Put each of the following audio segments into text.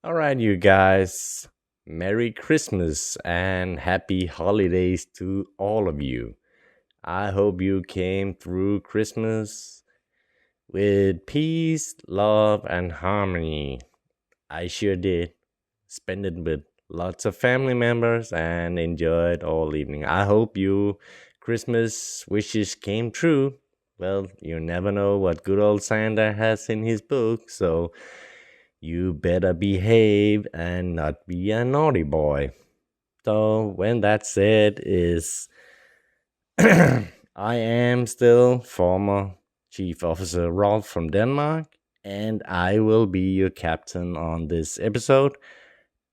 All right, you guys. Merry Christmas and happy holidays to all of you. I hope you came through Christmas with peace, love, and harmony. I sure did. Spend it with lots of family members and enjoyed all evening. I hope you Christmas wishes came true. Well, you never know what good old Santa has in his book, so you better behave and not be a naughty boy. So when that said is I am still former Chief Officer Rolf from Denmark, and I will be your captain on this episode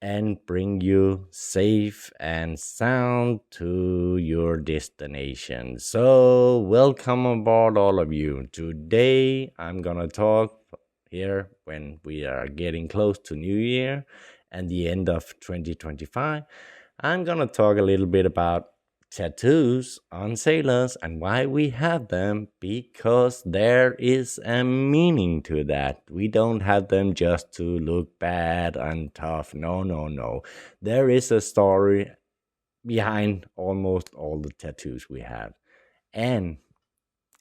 and bring you safe and sound to your destination. So, welcome aboard, all of you. Today, I'm gonna talk here when we are getting close to New Year and the end of 2025. I'm gonna talk a little bit about tattoos on sailors and why we have them, because there is a meaning to that. We don't have them just to look bad and tough. No, no, no. There is a story behind almost all the tattoos we have, and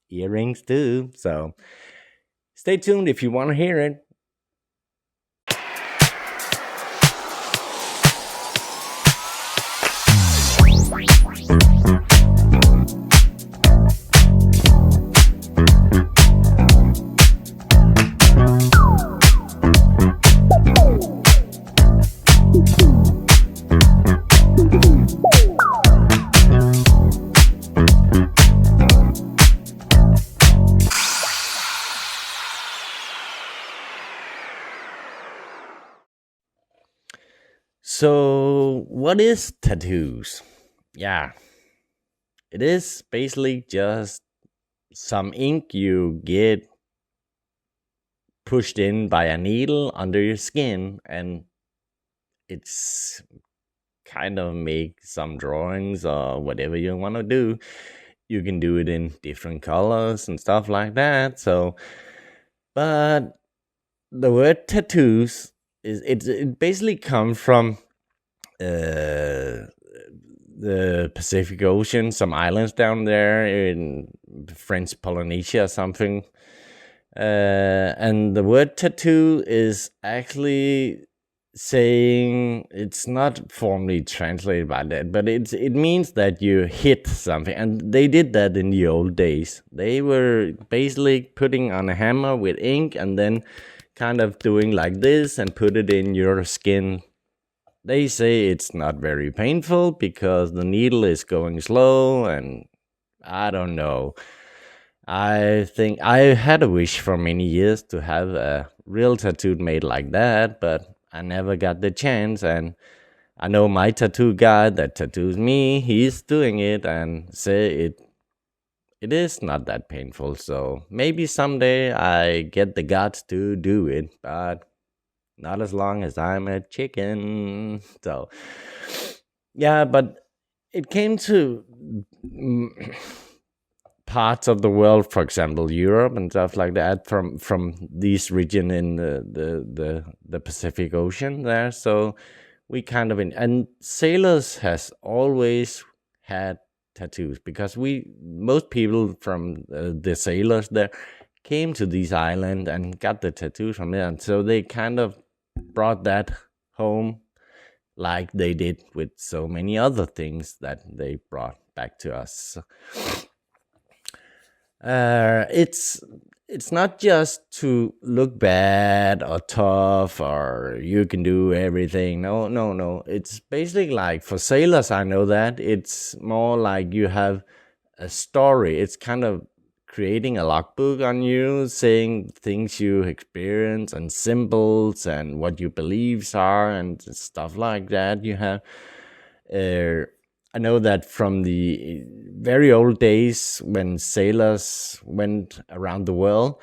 earrings too. So stay tuned if you want to hear it. So, what is tattoos? Yeah, it is basically just some ink you get pushed in by a needle under your skin, and it's kind of make some drawings or whatever you want to do. You can do it in different colors and stuff like that. So, but the word tattoos it basically comes from the Pacific Ocean, some islands down there in French Polynesia or something. And the word tattoo is actually saying, it's not formally translated by that, but it means that you hit something, and they did that in the old days. They were basically putting on a hammer with ink and then kind of doing like this and put it in your skin. They say it's not very painful because the needle is going slow, and I don't know. I think I had a wish for many years to have a real tattoo made like that, but I never got the chance. And I know my tattoo guy that tattoos me, he's doing it and say it is not that painful. So maybe someday I get the guts to do it, but not as long as I'm a chicken. So yeah, but it came to parts of the world, for example, Europe and stuff like that, from this region in the Pacific Ocean there. So we kind of and sailors has always had tattoos, because most people from the sailors there came to this island and got the tattoos from there, and so they kind of brought that home, like they did with so many other things that they brought back to us. It's not just to look bad or tough or you can do everything. No, no, no. It's basically like, for sailors, I know that it's more like you have a story. It's kind of creating a logbook on you, saying things you experience and symbols and what your beliefs are and stuff like that. You have I know that from the very old days when sailors went around the world,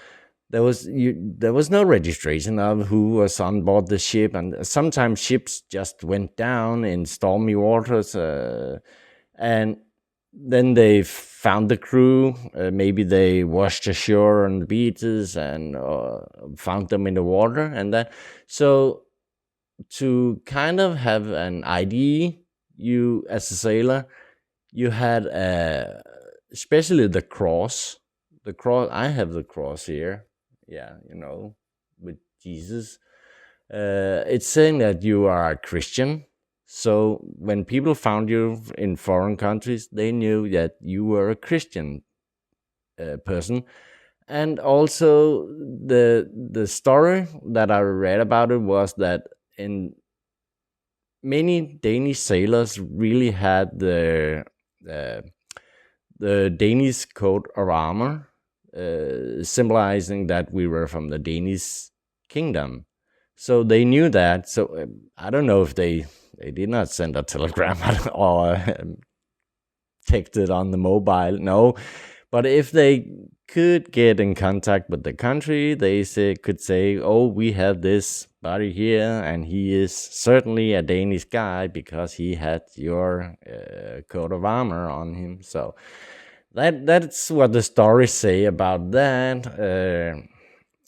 there was no registration of who was on board the ship, and sometimes ships just went down in stormy waters, and then they found the crew. Maybe they washed ashore on the beaches and found them in the water, and that. So to kind of have an ID, you as a sailor, you had especially the cross. The cross. I have the cross here. Yeah, with Jesus. It's saying that you are a Christian. So when people found you in foreign countries, they knew that you were a Christian person. And also the story that I read about it was that in many Danish sailors really had uh, the Danish coat of armor, symbolizing that we were from the Danish kingdom. So they knew that. So I don't know if they did not send a telegram or text it on the mobile. No, but if they could get in contact with the country, they could say, "Oh, we have this buddy here, and he is certainly a Danish guy because he had your coat of armor on him." So that's what the stories say about that.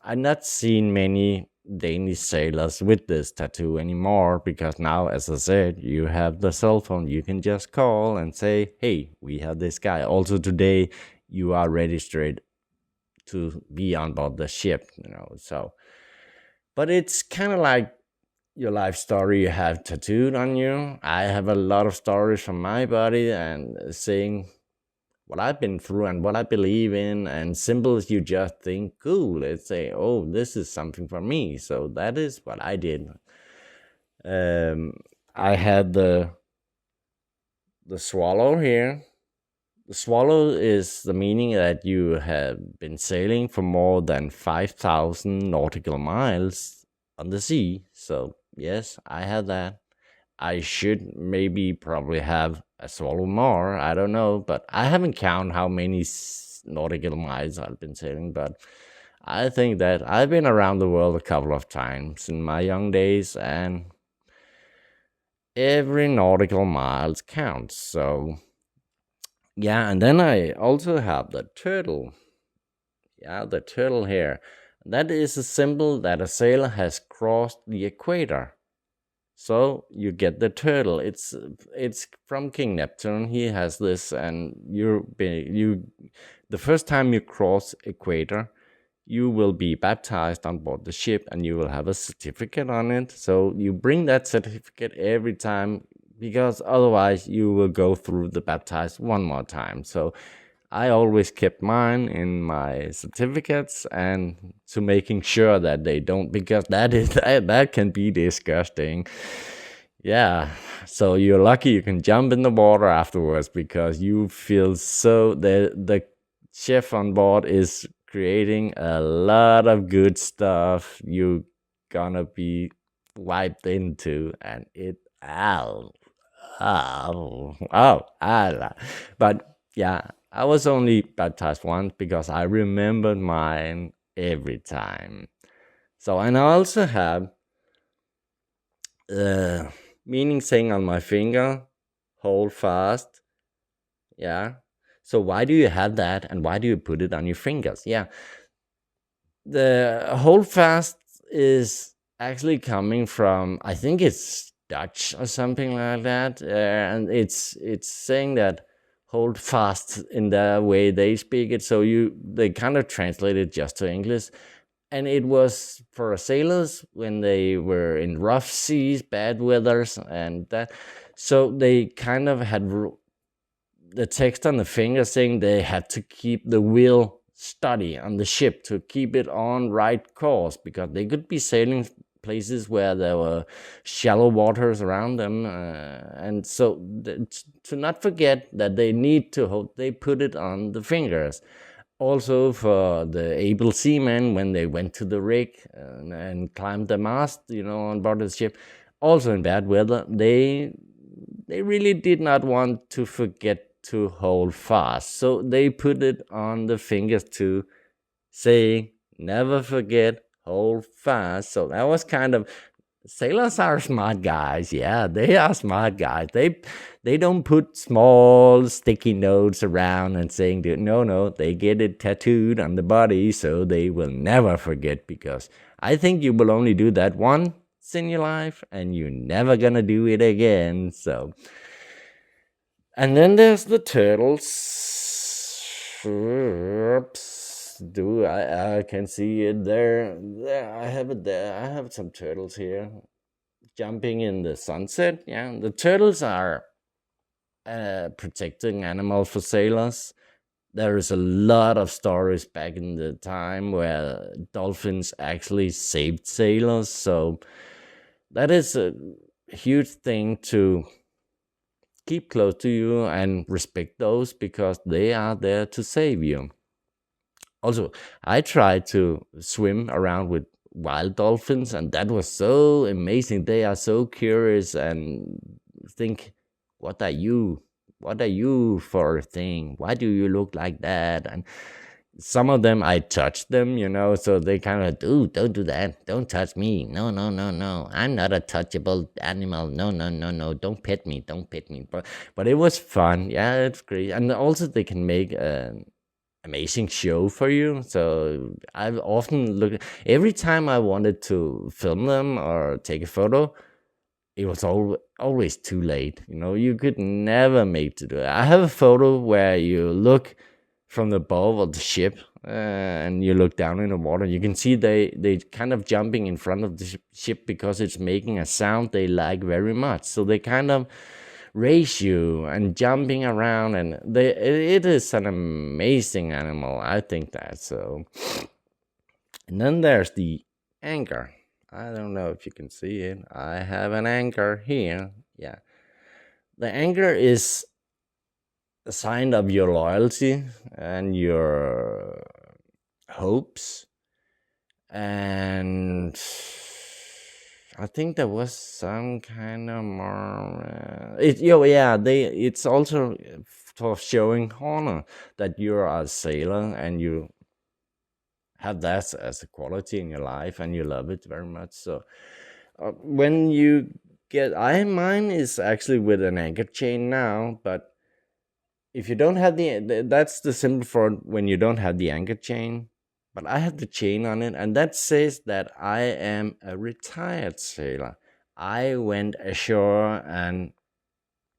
I've not seen many Danish sailors with this tattoo anymore because now, as I said, you have the cell phone. You can just call and say, "Hey, we have this guy." Also today, you are registered to be on board the ship, So, but it's kind of like your life story you have tattooed on you. I have a lot of stories from my body and saying what I've been through and what I believe in, and symbols you just think cool. Let's say, "Oh, this is something for me." So that is what I did. I had the swallow here. The swallow is the meaning that you have been sailing for more than 5,000 nautical miles on the sea. So yes, I had that. I should maybe probably have a swallow more. I don't know, but I haven't counted how many nautical miles I've been sailing. But I think that I've been around the world a couple of times in my young days, and every nautical mile counts. So yeah, and then I also have the turtle. Yeah, the turtle here. That is a symbol that a sailor has crossed the equator. So you get the turtle. It's from King Neptune. He has this, and the first time you cross equator, you will be baptized on board the ship, and you will have a certificate on it. So you bring that certificate every time, because otherwise you will go through the baptized one more time. So I always kept mine in my certificates, and to making sure that they don't, because that can be disgusting. Yeah, so you're lucky you can jump in the water afterwards, because you feel so the chef on board is creating a lot of good stuff you gonna be wiped into, and it but yeah, I was only baptized once because I remembered mine every time. So, and I also have meaning saying on my finger, "Hold fast." Yeah. So why do you have that, and why do you put it on your fingers? Yeah. The hold fast is actually coming from, I think it's Dutch or something like that, and it's saying that hold fast in the way they speak it. So they kind of translate it just to English, and it was for sailors when they were in rough seas, bad weathers, and that. So they kind of had the text on the finger saying they had to keep the wheel steady on the ship to keep it on right course, because they could be sailing places where there were shallow waters around them, and so to not forget that they need to hold, they put it on the fingers. Also for the able seamen when they went to the rig and climbed the mast, on board the ship, also in bad weather, they really did not want to forget to hold fast. So they put it on the fingers to say, "Never forget, hold fast." So that was kind of, sailors are smart guys. Yeah, they are smart guys. They don't put small sticky notes around and saying that, no, they get it tattooed on the body so they will never forget, because I think you will only do that one in your life and you're never gonna do it again. So, and then there's the turtles. Oops. Do I can see it there. There I have it there. I have some turtles here jumping in the sunset. Yeah, the turtles are a protecting animal for sailors. There is a lot of stories back in the time where dolphins actually saved sailors. So that is a huge thing to keep close to you and respect those because they are there to save you. Also, I tried to swim around with wild dolphins, and that was so amazing. They are so curious and think, "What are you? What are you for a thing? Why do you look like that?" And some of them I touched them, so they kind of don't do that, don't touch me, no, no, no, no, I'm not a touchable animal, no, no, no, no, don't pet me, don't pet me. But it was fun, yeah, it's great. And also they can make an amazing show for you. So I've often looked, every time I wanted to film them or take a photo, it was always too late. You could never make to do it. I have a photo where you look from the bow of the ship, and you look down in the water. You can see they kind of jumping in front of the ship because it's making a sound they like very much. So they kind of race you and jumping around, and it is an amazing animal. I think that. So, and then there's the anchor. I don't know if you can see it. I have an anchor here. Yeah, the anchor is a sign of your loyalty and your hopes. And I think there was some kind of more. It's also for showing honor that you're a sailor and you have that as a quality in your life and you love it very much. So when you get, mine is actually with an anchor chain now, but if you don't have that's the symbol for when you don't have the anchor chain. But I have the chain on it, and that says that I am a retired sailor. I went ashore and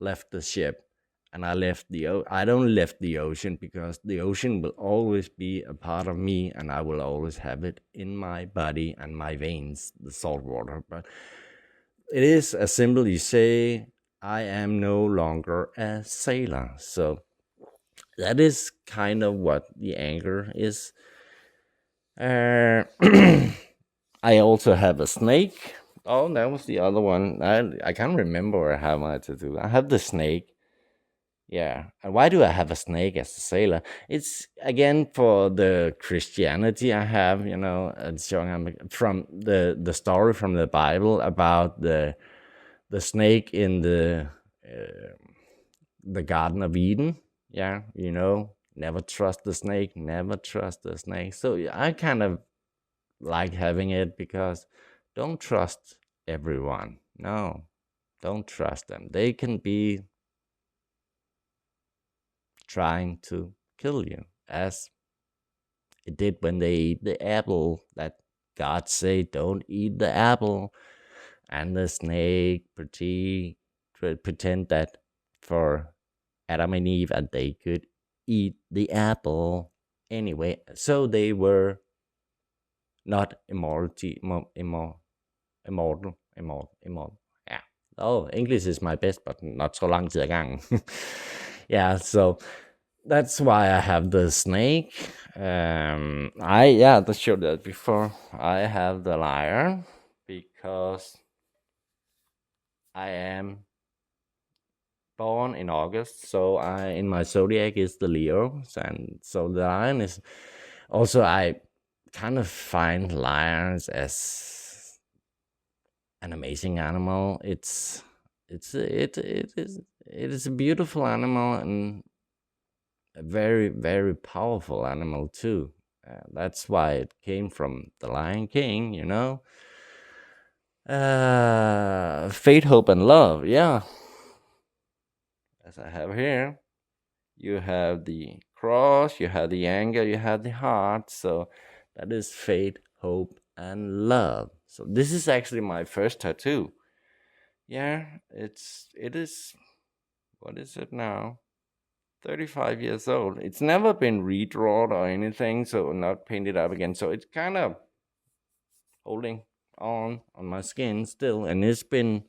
left the ship, and I don't left the ocean because the ocean will always be a part of me, and I will always have it in my body and my veins, the salt water. But it is a symbol. You say, I am no longer a sailor. So that is kind of what the anchor is. I also have a snake. Oh, that was the other one. I can't remember how much to do. I have the snake. Yeah. And why do I have a snake as a sailor? It's again for the Christianity I have, and showing from the story from the Bible about the snake in the Garden of Eden. Yeah, never trust the snake, never trust the snake. So I kind of like having it because don't trust everyone. No, don't trust them. They can be trying to kill you, as it did when they eat the apple that God say don't eat the apple, and the snake pretend that for Adam and Eve and they could eat the apple anyway. So they were not immortal. Yeah. Oh, English is my best, but not so lang tid ad gangen. Yeah, so that's why I have the snake. I showed that before. I have the lion because I am born in August, so in my zodiac is the Leo, and so the lion is also, I kind of find lions as an amazing animal. It is a beautiful animal and a very, very powerful animal too. That's why it came from the Lion King, Fate, hope, and love. Yeah, as I have here, you have the cross, you have the anger, you have the heart. So that is fate, hope, and love. So this is actually my first tattoo. Yeah, it is, what is it now? 35 years old. It's never been redrawn or anything, so not painted up again. So it's kind of holding on my skin still, and it's been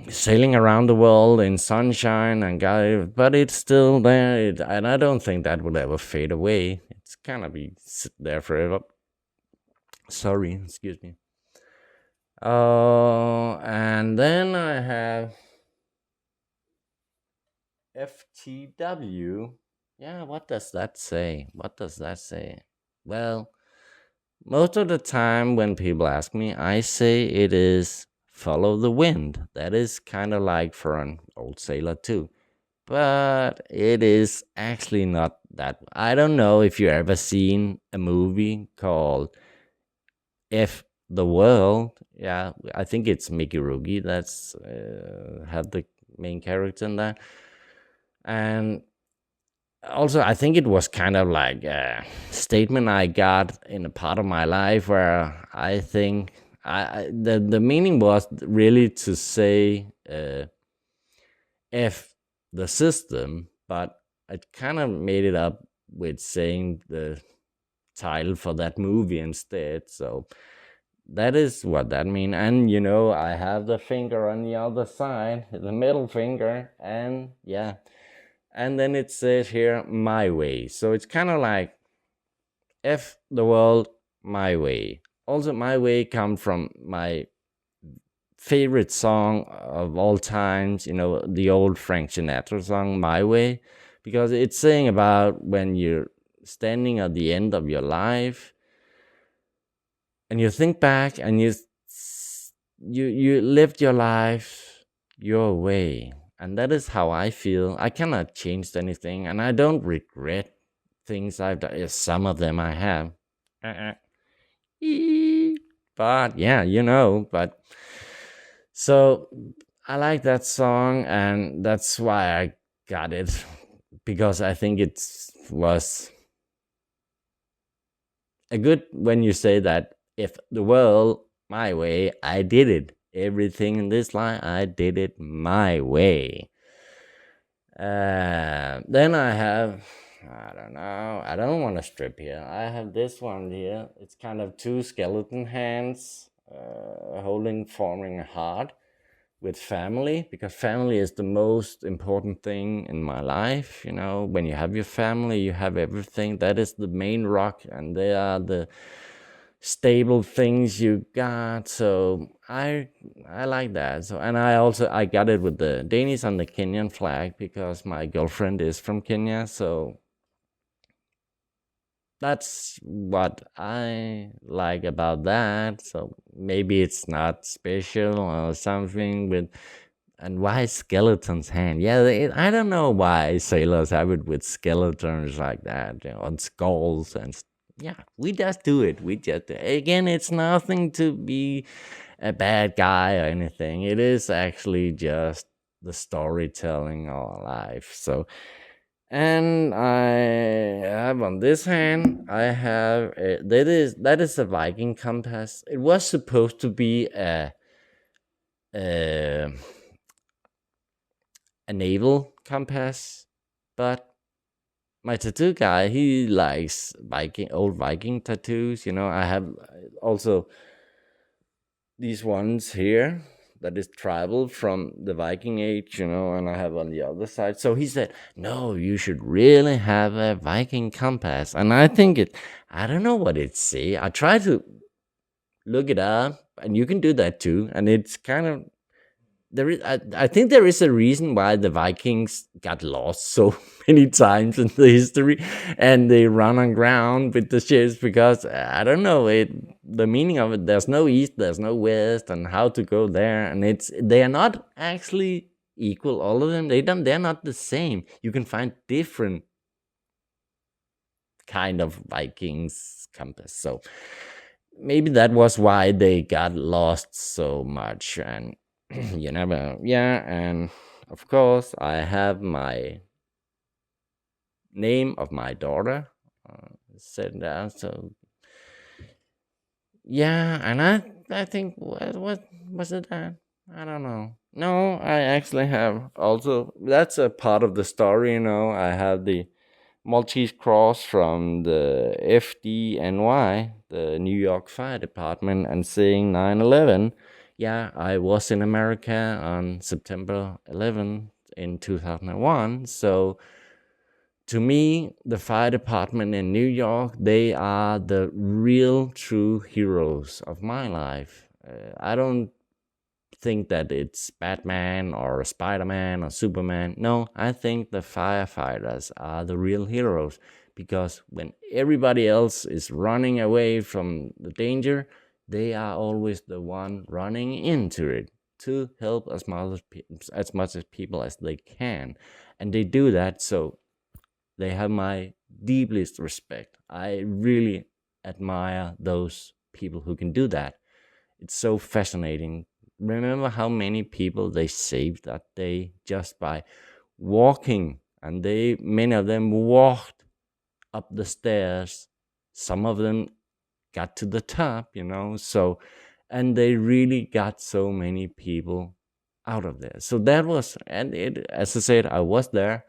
sailing around the world in sunshine and God, but it's still there, and I don't think that will ever fade away. It's kind of be sit there forever. Sorry, excuse me. And then I have FTW. Yeah, what does that say? What does that say? Well, most of the time when people ask me, I say it is follow the wind. That is kind of like for an old sailor too. But it is actually not that. I don't know if you ever seen a movie called F the World. Yeah, I think it's Mickey Rourke that's had the main character in that. And also, I think it was kind of like a statement I got in a part of my life where I think the meaning was really to say F the system, but I kind of made it up with saying the title for that movie instead. So that is what that means. And I have the finger on the other side, the middle finger, and yeah. And then it says here, my way. So it's kind of like F the world, my way. Also, my way come from my favorite song of all times, the old Frank Sinatra song, My Way, because it's saying about when you're standing at the end of your life and you think back and you lived your life your way. And that is how I feel. I cannot change anything, and I don't regret things I've done. Yes, some of them I have. But yeah, but so I like that song, and that's why I got it, because I think it was a good when you say that if the world my way, I did it. Everything in this life, I did it my way. Then I have, I don't know, I don't want to strip here. I have this one here. It's kind of two skeleton hands forming a heart with family, because family is the most important thing in my life. When you have your family, you have everything. That is the main rock, and they are the stable things you got. So I like that. So, and I got it with the Danish and the Kenyan flag because my girlfriend is from Kenya. So that's what I like about that. So maybe it's not special or something with. And why skeletons hand? Yeah, I don't know why sailors have it with skeletons like that, on skulls and yeah, we just do it. Again, it's nothing to be a bad guy or anything. It is actually just the storytelling of our life. So, and I have on this hand, I have that is a Viking compass. It was supposed to be a naval compass, but my tattoo guy, he likes old Viking tattoos. I have also these ones here that is traveled from the Viking age, and I have on the other side. So he said, no, you should really have a Viking compass. And I don't know what it say. I try to look it up, and you can do that too. And it's kind of, I think there is a reason why the Vikings got lost so many times in the history, and they run on ground with the ships, because I don't know the meaning of it. There's no east, there's no west, and how to go there, and they are not actually equal. All of them, they're not the same. You can find different kind of Vikings compass. So maybe that was why they got lost so much, and you never, yeah. And of course I have my name of my daughter set down. So Yeah, and I think what was it that? I don't know. No, I actually have also. That's a part of the story. I have the Maltese Cross from the FDNY, the New York Fire Department, and saying 9/11. Yeah, I was in America on September 11th in 2001. So to me, the fire department in New York, they are the real true heroes of my life. I don't think that it's Batman or Spider-Man or Superman. No, I think the firefighters are the real heroes, because when everybody else is running away from the danger, they are always the one running into it to help as much as people as they can. And they do that, so they have my deepest respect. I really admire those people who can do that. It's so fascinating. Remember how many people they saved that day just by walking, and many of them walked up the stairs. Some of them got to the top, so, and they really got so many people out of there. So that was, and it, as I said, I was there.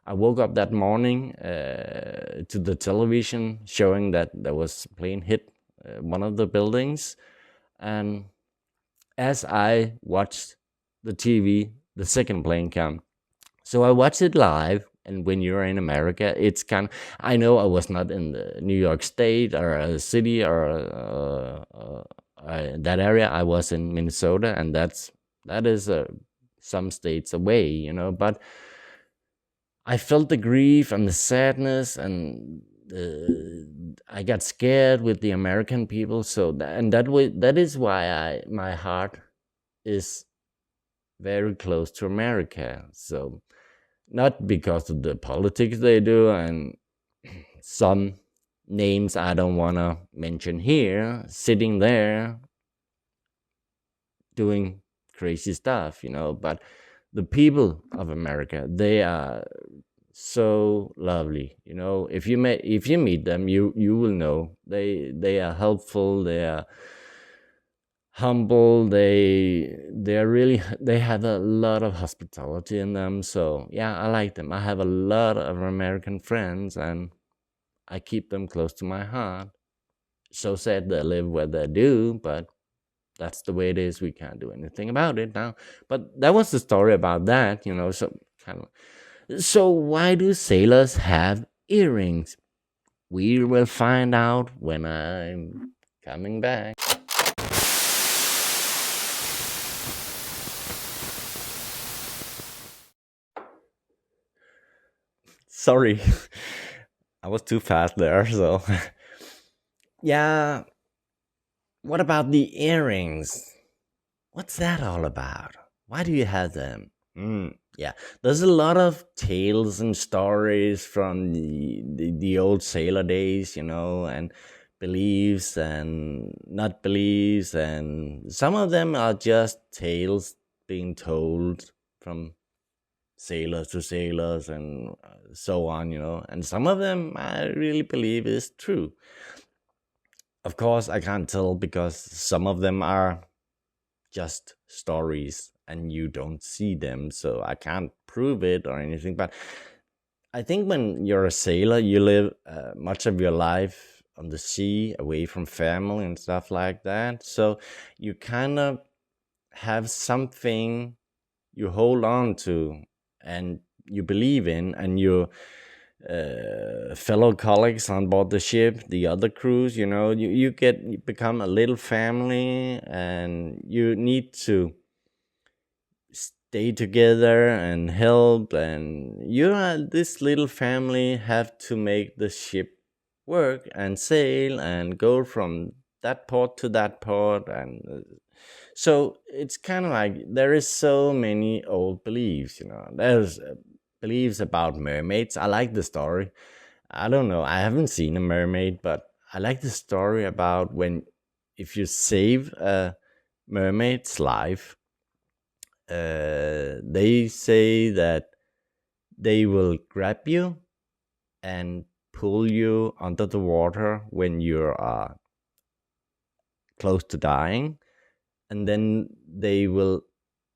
I woke up that morning to the television showing that there was a plane hit one of the buildings. And as I watched the TV, the second plane came. So I watched it live. And when you're in America, it's I know I was not in the New York State or a city or that area. I was in Minnesota, and that is some states away, But I felt the grief and the sadness, and I got scared with the American people. So that is why my heart is very close to America. So not because of the politics they do and some names I don't want to mention here, sitting there doing crazy stuff, but the people of America, they are so lovely. If you meet them, you will know they are helpful, they are humble, they have a lot of hospitality in them. So yeah, I like them. I have a lot of American friends, and I keep them close to my heart. So sad they live where they do, but that's the way it is. We can't do anything about it now. But that was the story about that. So kind of. So why do sailors have earrings? We will find out when I'm coming back. Sorry, I was too fast there. So, yeah. What about the earrings? What's that all about? Why do you have them? Yeah, there's a lot of tales and stories from the old sailor days, and beliefs and not beliefs, and some of them are just tales being told from sailors to sailors and so on, and some of them I really believe is true. Of course, I can't tell because some of them are just stories and you don't see them, so I can't prove it or anything. But I think when you're a sailor, you live much of your life on the sea, away from family and stuff like that. So you kind of have something you hold on to and you believe in, and your fellow colleagues on board the ship, the other crews, you become a little family, and you need to stay together and help, and this little family have to make the ship work and sail and go from that port to that port. And so it's kind of like there is so many old beliefs. There's beliefs about mermaids. I like the story. I don't know, I haven't seen a mermaid, but I like the story about when, if you save a mermaid's life, they say that they will grab you and pull you under the water when you are close to dying, and then they will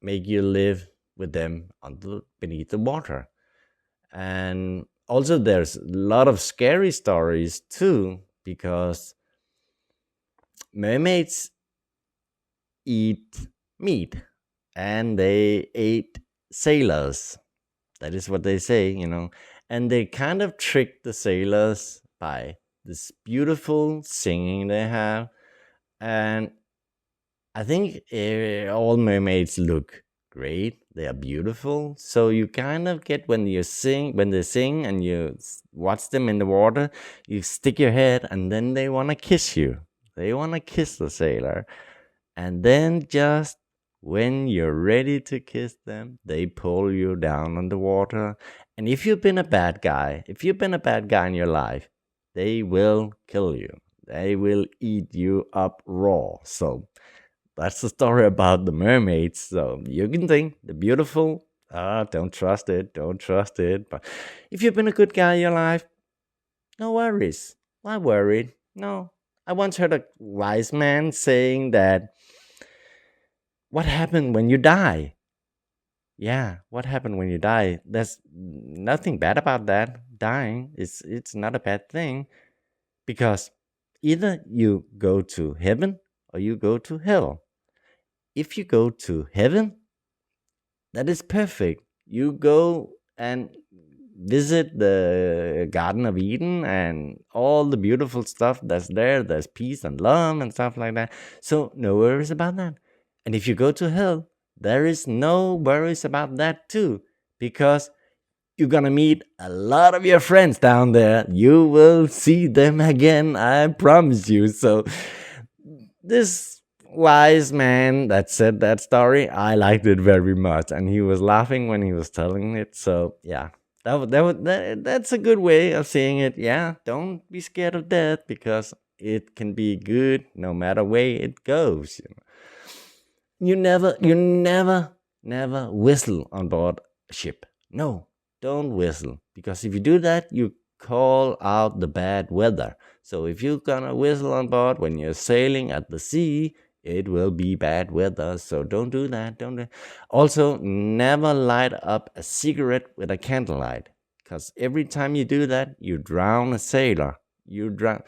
make you live with them beneath the water. And also, there's a lot of scary stories too, because mermaids eat meat, and they ate sailors. That is what they say. And they kind of trick the sailors by this beautiful singing they have. And I think all mermaids look great. They are beautiful. So you kind of get when they sing and you watch them in the water, you stick your head and then they want to kiss you. They want to kiss the sailor. And then just when you're ready to kiss them, they pull you down on the water. And if you've been a bad guy in your life, they will kill you. They will eat you up raw. So that's the story about the mermaids. So you can think they're beautiful. Don't trust it. Don't trust it. But if you've been a good guy in your life, no worries. Why worried? No. I once heard a wise man saying that what happened when you die? Yeah, what happened when you die? There's nothing bad about that. Dying it's not a bad thing, because either you go to heaven or you go to hell. If you go to heaven, that is perfect. You go and visit the Garden of Eden and all the beautiful stuff that's there. There's peace and love and stuff like that. So, no worries about that. And if you go to hell, there is no worries about that too, because you're gonna meet a lot of your friends down there. You will see them again, I promise you. So, this wise man that said that story, I liked it very much, and he was laughing when he was telling it. So yeah, that's a good way of seeing it. Yeah, don't be scared of death, because it can be good no matter way it goes. You never whistle on board a ship. No, don't whistle, because if you do that, you call out the bad weather. So if you're gonna whistle on board when you're sailing at the sea, it will be bad weather. So don't do that. Don't. Also, never light up a cigarette with a candlelight, because every time you do that, you drown a sailor. You drown.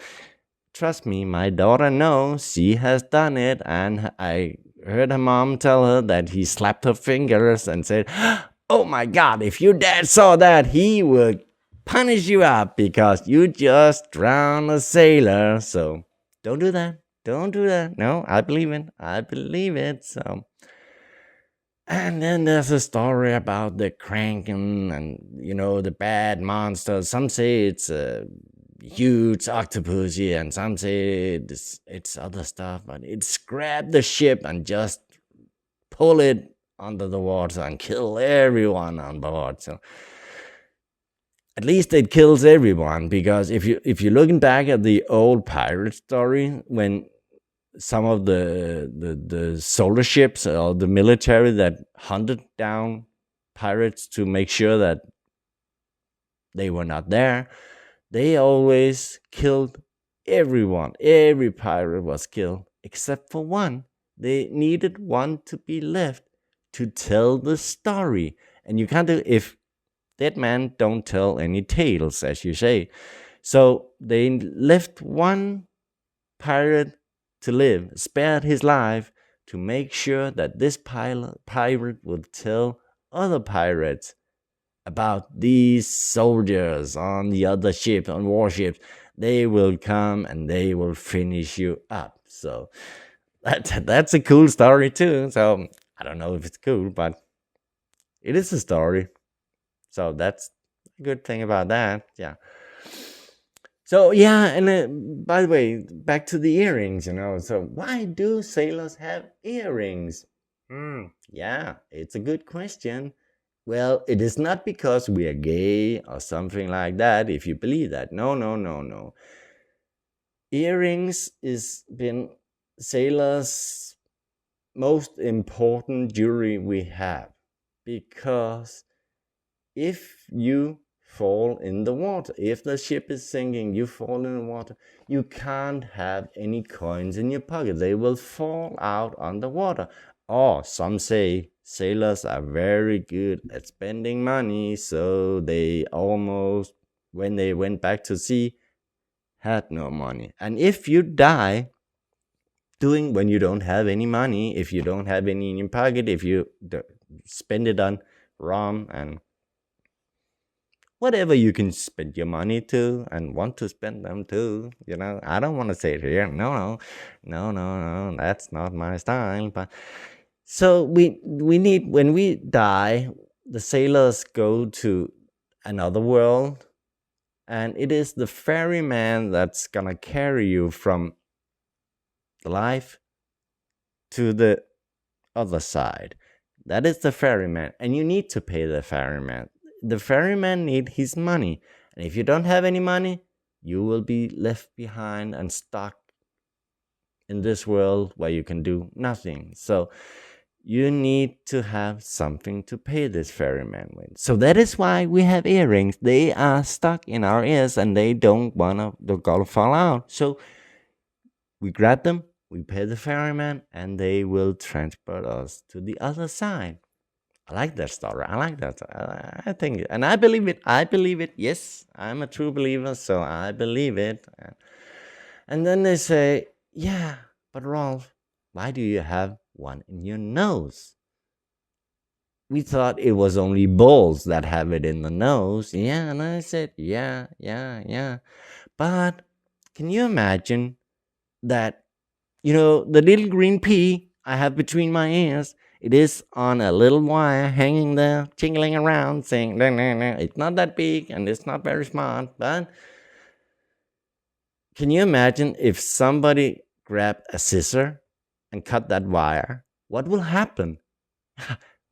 Trust me, my daughter knows. She has done it, and I heard her mom tell her that he slapped her fingers and said, "Oh my God, if your dad saw that, he would punish you up because you just drowned a sailor." So don't do that. Don't do that. No, I believe it. I believe it. So, and then there's a story about the Kraken and, the bad monsters. Some say it's a huge octopus, and some say it's other stuff, but it's grab the ship and just pull it under the water and kill everyone on board. So at least it kills everyone, because if you're looking back at the old pirate story, when some of the solar ships or the military that hunted down pirates to make sure that they were not there, they always killed everyone. Every pirate was killed except for one. They needed one to be left to tell the story. And you can't do, if dead man don't tell any tales, as you say. So they left one pirate to live, spared his life, to make sure that this pirate would tell other pirates about these soldiers on the other ship, on warships. They will come and they will finish you up. So that's a cool story too. So I don't know if it's cool, but it is a story. So that's a good thing about that. Yeah. So yeah, and by the way, back to the earrings. So why do sailors have earrings? Yeah, it's a good question. Well, it is not because we are gay or something like that, if you believe that. No, no, no, no. Earrings is been sailors' most important jewelry we have, because if you fall in the water. If the ship is sinking, you fall in the water. You can't have any coins in your pocket. They will fall out on the water. Or some say sailors are very good at spending money, so they almost, when they went back to sea, had no money. And if you die doing when you don't have any money, if you don't have any in your pocket, if you spend it on rum and whatever you can spend your money to and want to spend them to, I don't want to say it here. No, that's not my style. But so we need, when we die, the sailors go to another world, and it is the ferryman that's gonna carry you from the life to the other side. That is the ferryman, and you need to pay the ferryman. The ferryman need his money, and if you don't have any money, you will be left behind and stuck in this world where you can do nothing. So you need to have something to pay this ferryman with. So that is why we have earrings. They are stuck in our ears and they don't want to fall out. So we grab them, we pay the ferryman, and they will transport us to the other side. I like that story. I like that. I think, and I believe it. I believe it. Yes, I'm a true believer, so I believe it. And then they say, yeah, but Rolf, why do you have one in your nose? We thought it was only bulls that have it in the nose. Yeah, and I said, yeah. But can you imagine that, the little green pea I have between my ears, it is on a little wire hanging there, jingling around, saying, nah, nah, nah. It's not that big and it's not very smart. But can you imagine if somebody grabbed a scissor and cut that wire? What will happen?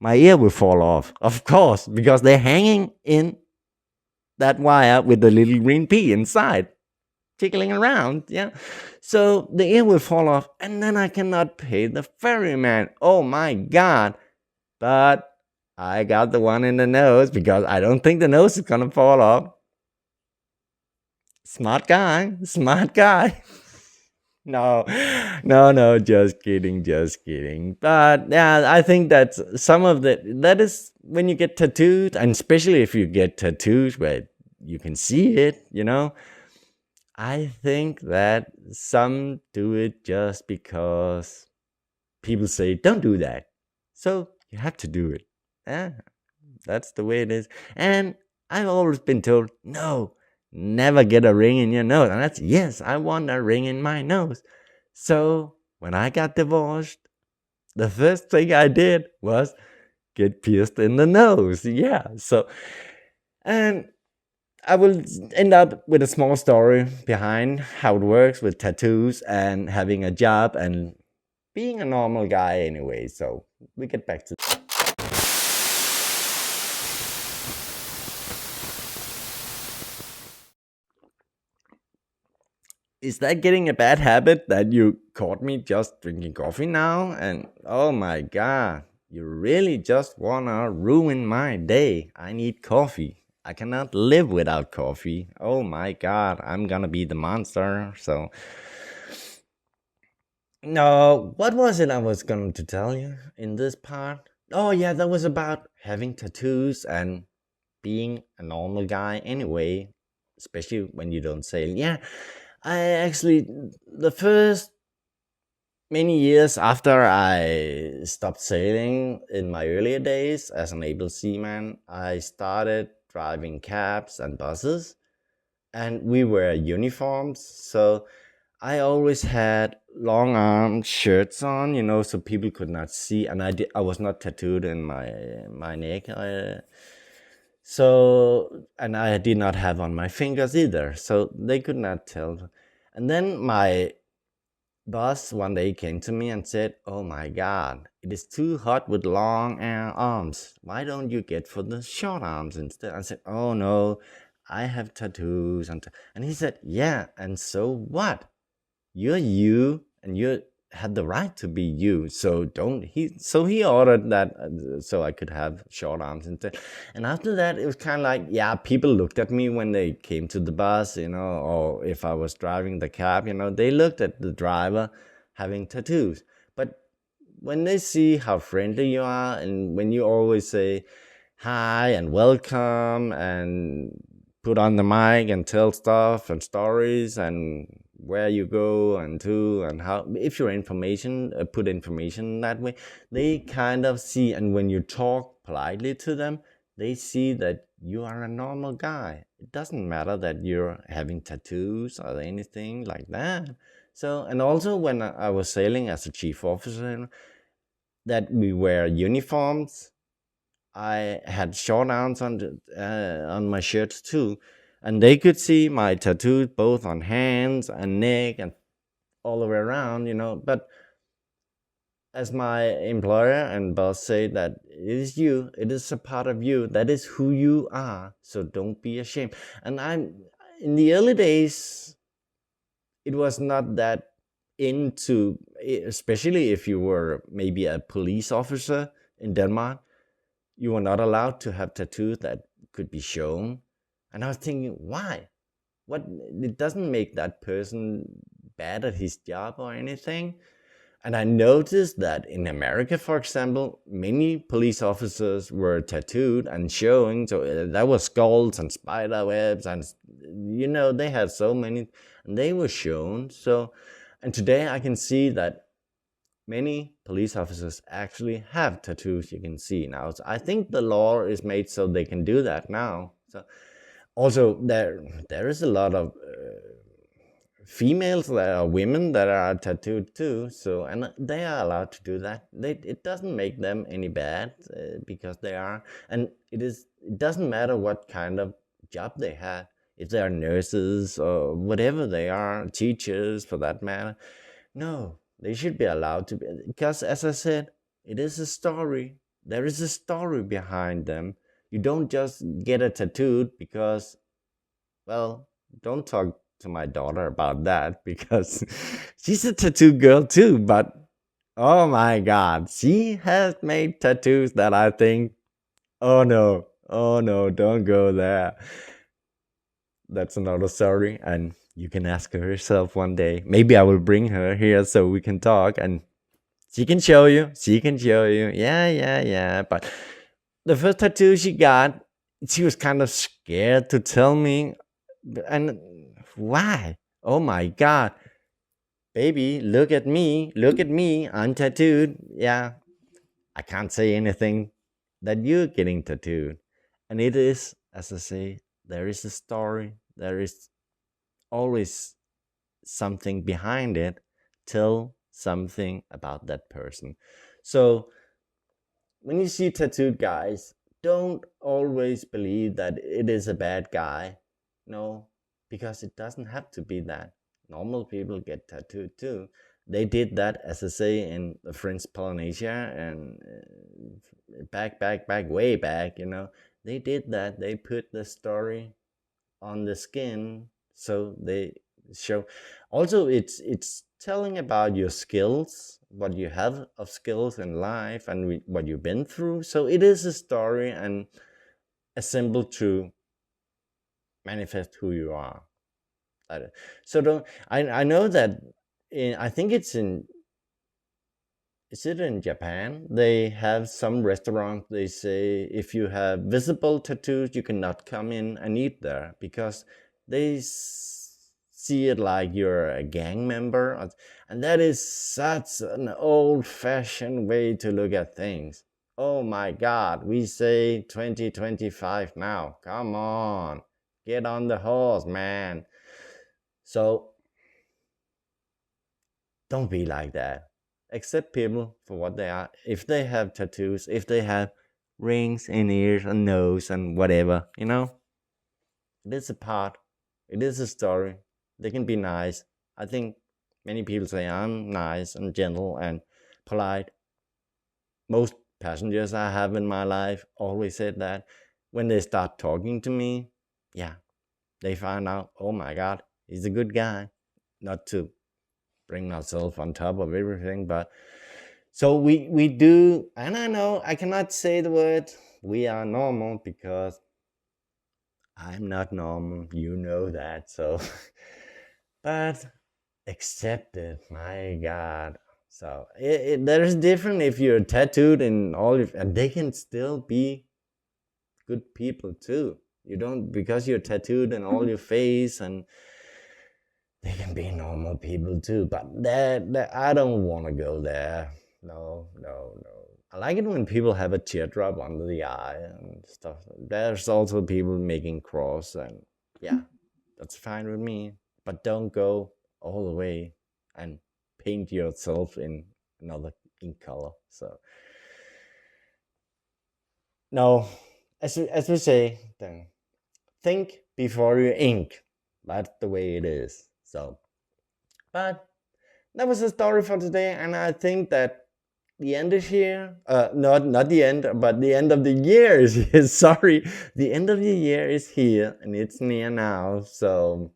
My ear will fall off, of course, because they're hanging in that wire with the little green pea inside, tickling around. Yeah. So the ear will fall off, and then I cannot pay the ferryman. Oh my God. But I got the one in the nose because I don't think the nose is gonna fall off. Smart guy. No, just kidding. But yeah, I think that that is when you get tattooed, and especially if you get tattoos where you can see it, I think that some do it just because people say, don't do that. So you have to do it. Yeah, that's the way it is. And I've always been told, no, never get a ring in your nose. And that's, yes, I want a ring in my nose. So when I got divorced, the first thing I did was get pierced in the nose. Yeah. So, and I will end up with a small story behind how it works with tattoos and having a job and being a normal guy anyway. So we get back to Is that getting a bad habit that you caught me just drinking coffee now? And oh my God, you really just wanna ruin my day. I need coffee. I cannot live without coffee. Oh my God, I'm gonna be the monster. So, no, what was it I was going to tell you in this part? Oh, yeah, that was about having tattoos and being a normal guy anyway, especially when you don't sail. Yeah, I actually, the first many years after I stopped sailing in my earlier days as an able seaman, I started driving cabs and buses, and we wear uniforms. So I always had long armed shirts on, so people could not see, and I was not tattooed in my neck. And I did not have on my fingers either, so they could not tell. And then my boss one day came to me and said, "Oh my God, it is too hot with long arms. Why don't you get for the short arms instead?" I said, "Oh no, I have tattoos." And he said, "Yeah, and so what? You're you, and had the right to be you. So don't he? So he ordered that so I could have short arms instead. And after that, it was kind of like, yeah, people looked at me when they came to the bus, or if I was driving the cab, they looked at the driver having tattoos. But when they see how friendly you are, and when you always say hi and welcome and put on the mic and tell stuff and stories and where you go and to and how, if your information put information that way, they kind of see. And when you talk politely to them, they see that you are a normal guy. It doesn't matter that you're having tattoos or anything like that. So, and also when I was sailing as a chief officer, that we wear uniforms. I had short arms on my shirts too, and they could see my tattoos both on hands and neck and all the way around, But as my employer and boss say, that it is you, it is a part of you, that is who you are. So don't be ashamed. And I'm in the early days, it was not that into, especially if you were maybe a police officer in Denmark, you were not allowed to have tattoos that could be shown. And I was thinking, why? What? It doesn't make that person bad at his job or anything. And I noticed that in America, for example, many police officers were tattooed and showing. So that was skulls and spider webs, and they had so many, and they were shown. So, and today I can see that many police officers actually have tattoos. You can see now. So I think the law is made so they can do that now. So also there is a lot of females that are women that are tattooed too. So, and they are allowed to do that. It doesn't make them any bad because they are. And it doesn't matter what kind of job they have. If they are nurses or whatever they are, teachers for that matter. No, they should be allowed to be, because as I said, it is a story. There is a story behind them. You don't just get a tattoo because, well, don't talk to my daughter about that because she's a tattoo girl too. But oh my God, she has made tattoos that I think, oh no, don't go there. That's another story, and you can ask her herself one day. Maybe I will bring her here so we can talk, and she can show you. She can show you. Yeah, yeah, yeah. But the first tattoo she got, she was kind of scared to tell me. And why? Oh my God. Baby, look at me. Look at me. I'm tattooed. Yeah. I can't say anything that you're getting tattooed. And it is, as I say, there is a story. There is always something behind it. Tell something about that person. So when you see tattooed guys, don't always believe that it is a bad guy. No, because it doesn't have to be that. Normal people get tattooed too. They did that, as I say, in the French Polynesia and way back, They did that. They put the story on the skin, so they show. Also, it's telling about your skills, what you have of skills in life, and what you've been through. So it is a story and a symbol to manifest who you are. So don't. I know that I think it's in. Is it in Japan? They have some restaurants. They say if you have visible tattoos, you cannot come in and eat there because they see it like you're a gang member, and that is such an old-fashioned way to look at things. Oh my God, we say 2025 now. Come on, get on the horse, man. So don't be like that. Accept people for what they are. If they have tattoos, if they have rings in ears and nose and whatever, it is a part. It is a story. They can be nice. I think many people say I'm nice and gentle and polite. Most passengers I have in my life always said that. When they start talking to me, yeah, they find out, oh my God, he's a good guy. Not to bring myself on top of everything. But so we do, and I know I cannot say the word we are normal because I'm not normal, you know that. So but accept it, my God. So there's different if you're tattooed and all your, and they can still be good people too. You don't, because you're tattooed and all your face, and they can be normal people too. But that I don't want to go there. No, no, no. I like it when people have a teardrop under the eye and stuff. There's also people making cross, and yeah, that's fine with me. But don't go all the way and paint yourself in another ink color. So no, as we say, then think before you ink. That's the way it is. So, but that was the story for today, and I think that the end is here. Not the end, but the end of the year is here. Sorry, the end of the year is here, and it's near now. So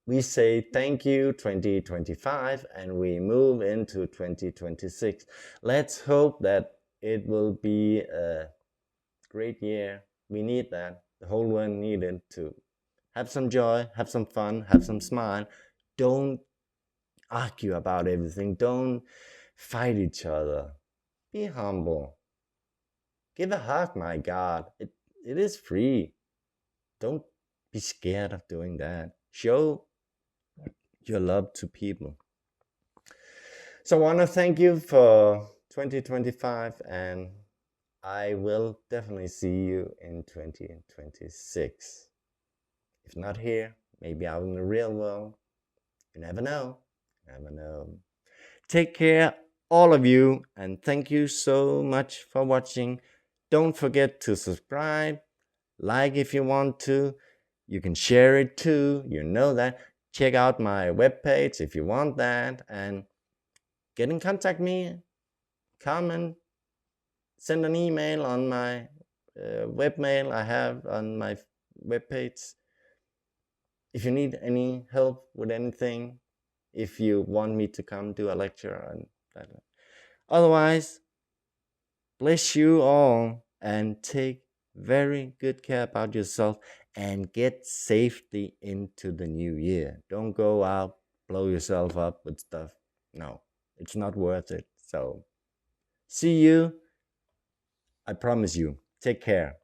we say thank you 2025, and we move into 2026. Let's hope that it will be a great year. We need that. The whole world needed to have some joy, have some fun, have some smile. Don't argue about everything. Don't fight each other. Be humble. Give a hug, my God. It is free. Don't be scared of doing that. Show your love to people. So I want to thank you for 2025, and I will definitely see you in 2026. If not here, maybe out in the real world. You never know. Never know. Take care, all of you, and thank you so much for watching. Don't forget to subscribe, like if you want to. You can share it too, you know that. Check out my webpage if you want that, and get in contact me. Comment, send an email on my webmail I have on my webpage. If you need any help with anything, if you want me to come do a lecture on that. Otherwise, bless you all, and take very good care about yourself, and get safety into the new year. Don't go out, blow yourself up with stuff. No, it's not worth it. So see you. I promise you. Take care.